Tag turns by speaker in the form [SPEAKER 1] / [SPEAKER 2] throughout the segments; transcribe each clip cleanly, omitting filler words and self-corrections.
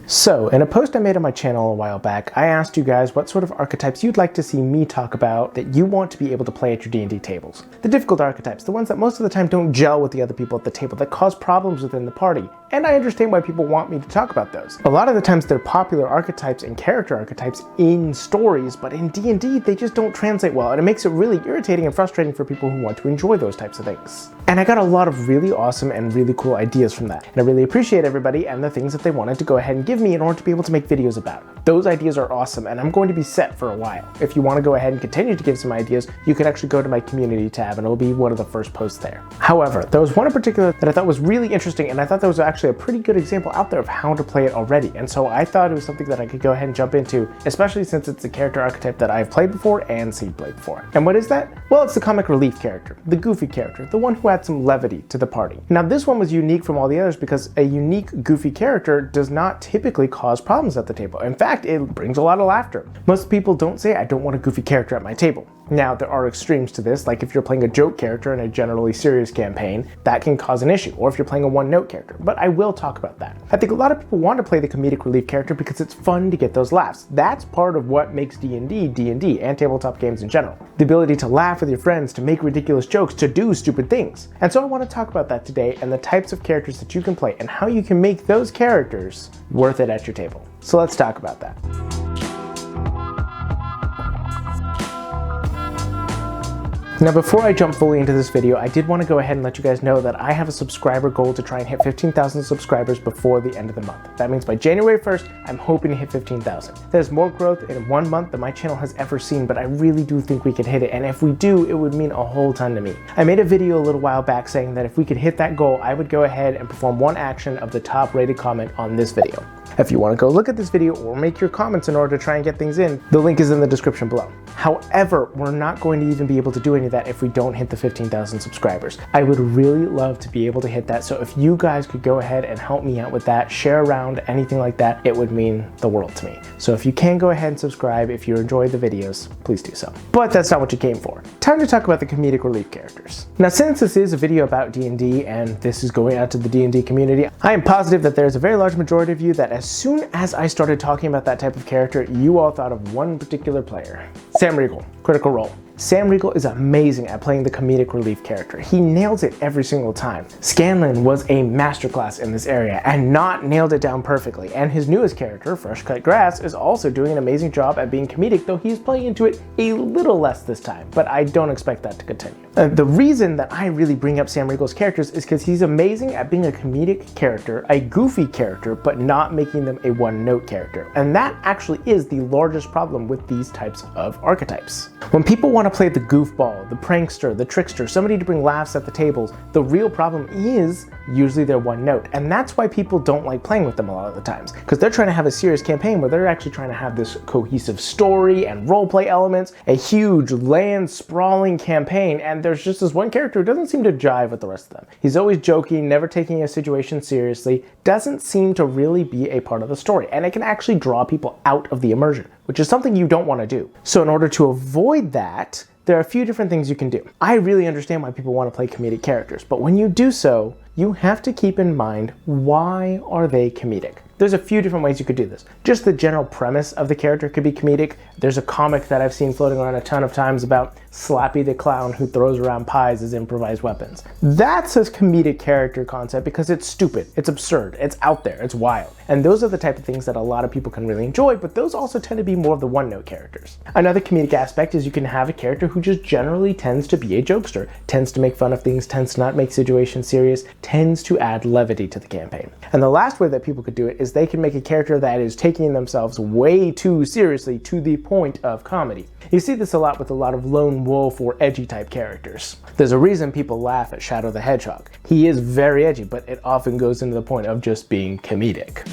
[SPEAKER 1] So, in a post I made on my channel a while back, I asked you guys what sort of archetypes you'd like to see me talk about that you want to be able to play at your D&D tables. The difficult archetypes, the ones that most of the time don't gel with the other people at the table, that cause problems within the party. And I understand why people want me to talk about those. A lot of the times they're popular archetypes and character archetypes in stories, but in D&D they just don't translate well, and it makes it really irritating and frustrating for people who want to enjoy those types of things. And I got a lot of really awesome and really cool ideas from that. And I really appreciate everybody and the things that they wanted to go ahead and give me in order to be able to make videos about it. Those ideas are awesome, and I'm going to be set for a while. If you want to go ahead and continue to give some ideas, you can actually go to my community tab and it'll be one of the first posts there. However, there was one in particular that I thought was really interesting, and I thought there was actually a pretty good example out there of how to play it already. And so I thought it was something that I could go ahead and jump into, especially since it's a character archetype that I've played before and seen played before. And what is that? Well, it's the comic relief character, the goofy character, the one who adds some levity to the party. Now, this one was unique from all the others because a unique goofy character does not typically cause problems at the table. In fact, it brings a lot of laughter. Most people don't say, I don't want a goofy character at my table. Now, there are extremes to this, like if you're playing a joke character in a generally serious campaign, that can cause an issue, or if you're playing a one-note character, but I will talk about that. I think a lot of people want to play the comedic relief character because it's fun to get those laughs. That's part of what makes D&D, D&D, and tabletop games in general. The ability to laugh with your friends, to make ridiculous jokes, to do stupid things. And so I want to talk about that today, and the types of characters that you can play, and how you can make those characters worth it at your table. So let's talk about that. Now, before I jump fully into this video, I did want to go ahead and let you guys know that I have a subscriber goal to try and hit 15,000 subscribers before the end of the month. That means by January 1st, I'm hoping to hit 15,000. There's more growth in 1 month than my channel has ever seen, but I really do think we could hit it, and if we do, it would mean a whole ton to me. I made a video a little while back saying that if we could hit that goal, I would go ahead and perform one action of the top rated comment on this video. If you want to go look at this video or make your comments in order to try and get things in, the link is in the description below. However, we're not going to even be able to do any of that if we don't hit the 15,000 subscribers. I would really love to be able to hit that, so if you guys could go ahead and help me out with that, share around, anything like that, it would mean the world to me. So if you can go ahead and subscribe, if you enjoy the videos, please do so. But that's not what you came for. Time to talk about the comedic relief characters. Now, since this is a video about D&D and this is going out to the D&D community, I am positive that there's a very large majority of you that as soon as I started talking about that type of character, you all thought of one particular player. Sam Regal, Critical Role. Sam Regal is amazing at playing the comedic relief character. He nails it every single time. Scanlan was a masterclass in this area and not nailed it down perfectly. And his newest character, Fresh Cut Grass, is also doing an amazing job at being comedic, though he's playing into it a little less this time, but I don't expect that to continue. The reason that I really bring up Sam Regal's characters is because he's amazing at being a comedic character, a goofy character, but not making them a one-note character. And that actually is the largest problem with these types of archetypes. When people want to play the goofball, the prankster, the trickster, somebody to bring laughs at the tables, the real problem is usually they're one note. And that's why people don't like playing with them a lot of the times, because they're trying to have a serious campaign where they're actually trying to have this cohesive story and roleplay elements, a huge land sprawling campaign, and there's just this one character who doesn't seem to jive with the rest of them. He's always joking, never taking a situation seriously, doesn't seem to really be a part of the story, and it can actually draw people out of the immersion, which is something you don't want to do. So in order to avoid that, there are a few different things you can do. I really understand why people want to play comedic characters, but when you do so, you have to keep in mind, why are they comedic? There's a few different ways you could do this. Just the general premise of the character could be comedic. There's a comic that I've seen floating around a ton of times about Slappy the Clown who throws around pies as improvised weapons. That's a comedic character concept because it's stupid, it's absurd, it's out there, it's wild. And those are the type of things that a lot of people can really enjoy, but those also tend to be more of the one-note characters. Another comedic aspect is you can have a character who just generally tends to be a jokester, tends to make fun of things, tends to not make situations serious, tends to add levity to the campaign. And the last way that people could do it is they can make a character that is taking themselves way too seriously to the point of comedy. You see this a lot with a lot of lone wolf or edgy type characters. There's a reason people laugh at Shadow the Hedgehog. He is very edgy, but it often goes into the point of just being comedic.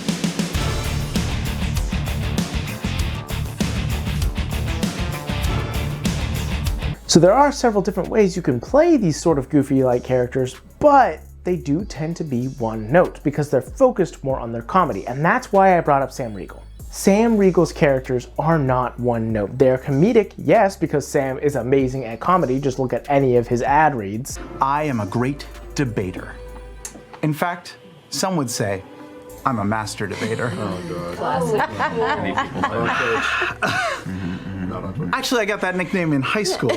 [SPEAKER 1] So there are several different ways you can play these sort of goofy-like characters, but they do tend to be one note because they're focused more on their comedy, and that's why I brought up Sam Regal. Sam Regal's characters are not one note. They're comedic, yes, because Sam is amazing at comedy. Just look at any of his ad reads.
[SPEAKER 2] I am a great debater. In fact, some would say I'm a master debater.
[SPEAKER 3] Oh, God.
[SPEAKER 2] Actually, I got that nickname in high school.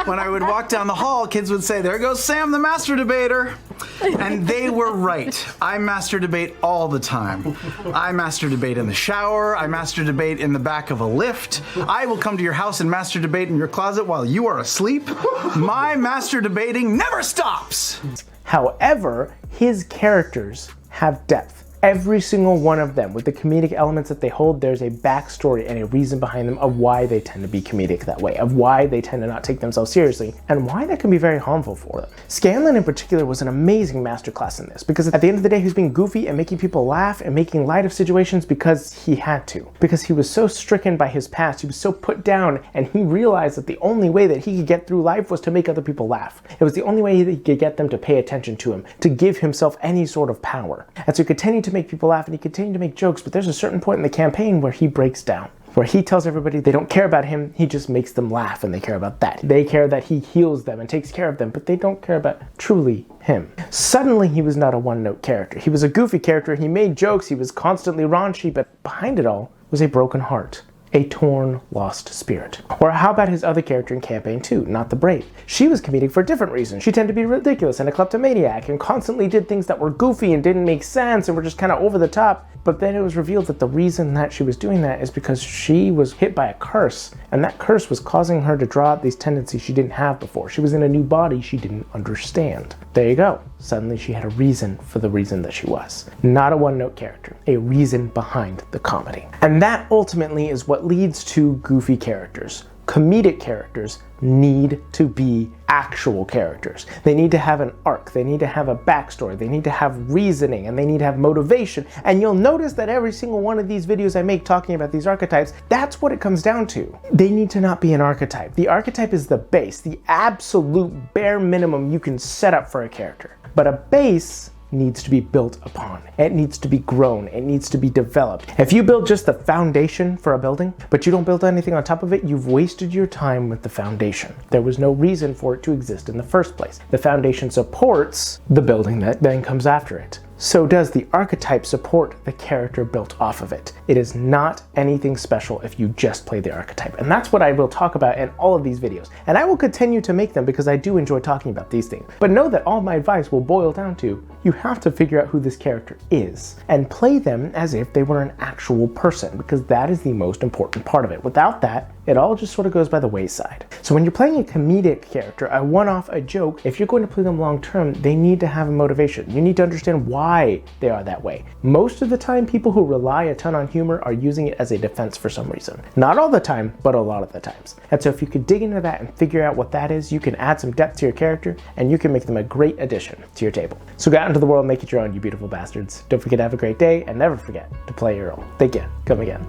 [SPEAKER 2] When I would walk down the hall, kids would say, "There goes Sam, the master debater." And they were right. I master debate all the time. I master debate in the shower. I master debate in the back of a lift. I will come to your house and master debate in your closet while you are asleep. My master debating never stops.
[SPEAKER 1] However, his characters have depth. Every single one of them, with the comedic elements that they hold, there's a backstory and a reason behind them of why they tend to be comedic that way, of why they tend to not take themselves seriously, and why that can be very harmful for them. Scanlan in particular was an amazing masterclass in this, because at the end of the day, he was being goofy and making people laugh and making light of situations because he had to. Because he was so stricken by his past, he was so put down, and he realized that the only way that he could get through life was to make other people laugh. It was the only way that he could get them to pay attention to him, to give himself any sort of power. And so he continued to make people laugh and he continued to make jokes, but there's a certain point in the campaign where he breaks down, where he tells everybody they don't care about him, he just makes them laugh and they care about that. They care that he heals them and takes care of them, but they don't care about truly him. Suddenly he was not a one-note character. He was a goofy character, he made jokes, he was constantly raunchy, but behind it all was a broken heart. A torn, lost spirit. Or how about his other character in Campaign 2, Not the Brave? She was comedic for a different reason. She tended to be ridiculous and a kleptomaniac and constantly did things that were goofy and didn't make sense and were just kind of over the top. But then it was revealed that the reason that she was doing that is because she was hit by a curse, and that curse was causing her to draw out these tendencies she didn't have before. She was in a new body she didn't understand. There you go. Suddenly she had a reason for the reason that she was. Not a one-note character, a reason behind the comedy. And that ultimately is what leads to goofy characters. Comedic characters need to be actual characters. They need to have an arc, they need to have a backstory, they need to have reasoning, and they need to have motivation. And you'll notice that every single one of these videos I make talking about these archetypes, that's what it comes down to. They need to not be an archetype. The archetype is the base, the absolute bare minimum you can set up for a character. But a base needs to be built upon. It needs to be grown. It needs to be developed. If you build just the foundation for a building, but you don't build anything on top of it, you've wasted your time with the foundation. There was no reason for it to exist in the first place. The foundation supports the building that then comes after it. So does the archetype support the character built off of it. It is not anything special if you just play the archetype. And that's what I will talk about in all of these videos. And I will continue to make them because I do enjoy talking about these things. But know that all my advice will boil down to, you have to figure out who this character is and play them as if they were an actual person, because that is the most important part of it. Without that, it all just sort of goes by the wayside. So when you're playing a comedic character, a one-off, a joke, if you're going to play them long term, they need to have a motivation. You need to understand why they are that way. Most of the time, people who rely a ton on humor are using it as a defense for some reason. Not all the time, but a lot of the times. And so if you could dig into that and figure out what that is, you can add some depth to your character and you can make them a great addition to your table. So go out into the world and make it your own, you beautiful bastards. Don't forget to have a great day and never forget to play your role. Thank you. Come again.